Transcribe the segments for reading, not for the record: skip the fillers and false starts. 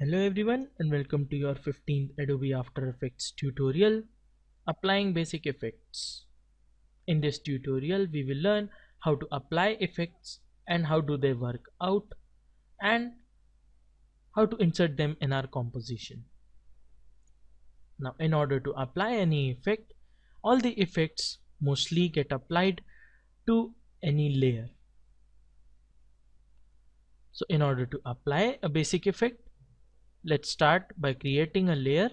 Hello everyone and welcome to your 15th Adobe After Effects tutorial, applying basic effects. In this tutorial we will learn how to apply effects and how do they work out and how to insert them in our composition. Now in order to apply any effect, all the effects mostly get applied to any layer. So in order to apply a basic effect, let's start by creating a layer.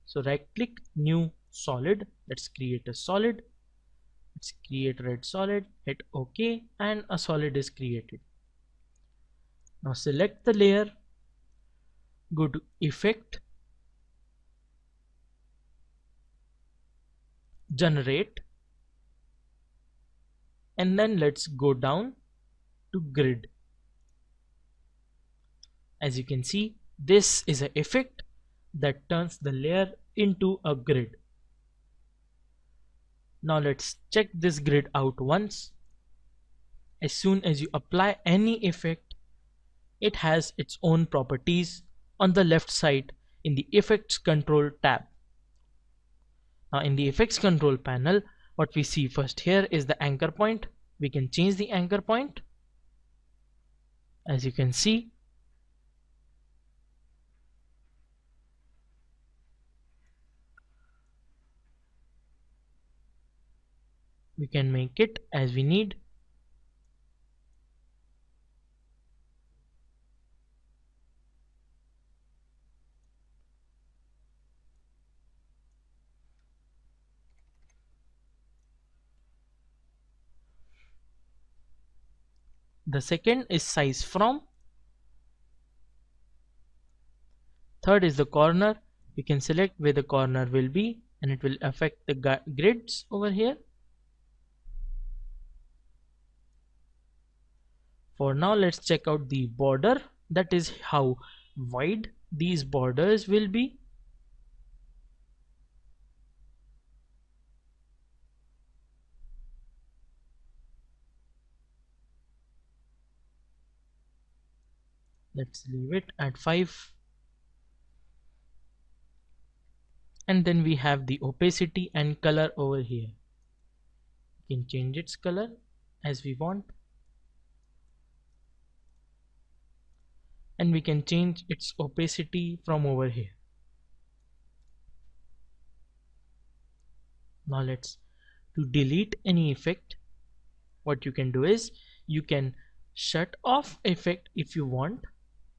So right click, new solid, let's create a solid. Let's create red solid, hit OK, and a solid is created. Now select the layer, go to effect, generate, and then let's go down to grid. As you can see, this is an effect that turns the layer into a grid. Now let's check this grid out once. As soon as you apply any effect, it has its own properties on the left side in the Effects Control tab. Now in the Effects Control panel, what we see first here is the anchor point. We can change the anchor point. As you can see, we can make it as we need. The second is size from. Third is the corner. You can select where the corner will be and it will affect the grids over here. For now, let's check out the border. That is how wide these borders will be. Let's leave it at 5. And then we have the opacity and color over here. We can change its color as we want. And we can change its opacity from over here. Now to delete any effect, what you can do is you can shut off effect if you want.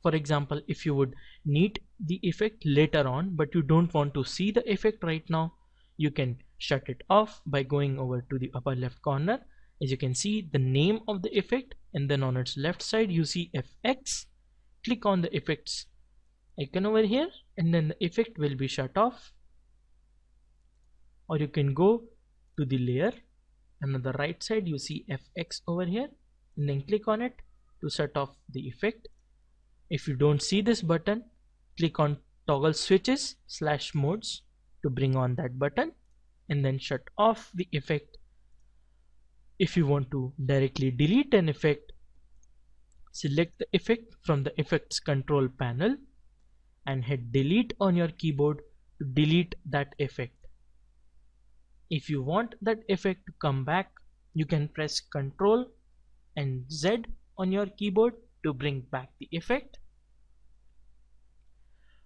For example, if you would need the effect later on but you don't want to see the effect right now, you can shut it off by going over to the upper left corner. As you can see, the name of the effect, and then on its left side you see FX. Click on the effects icon over here and then the effect will be shut off. Or you can go to the layer and on the right side you see FX over here and then click on it to shut off the effect. If you don't see this button, click on toggle switches / modes to bring on that button and then shut off the effect. If you want to directly delete an effect, select the effect from the Effects Control panel and hit delete on your keyboard to delete that effect. If you want that effect to come back, you can press Ctrl and Z on your keyboard to bring back the effect.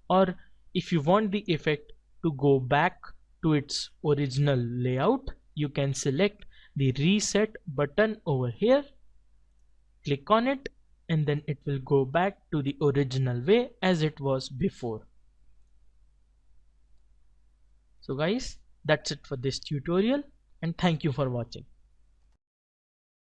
Or if you want the effect to go back to its original layout, you can select the reset button over here, click on it, and then it will go back to the original way as it was before. So guys, that's it for this tutorial and thank you for watching.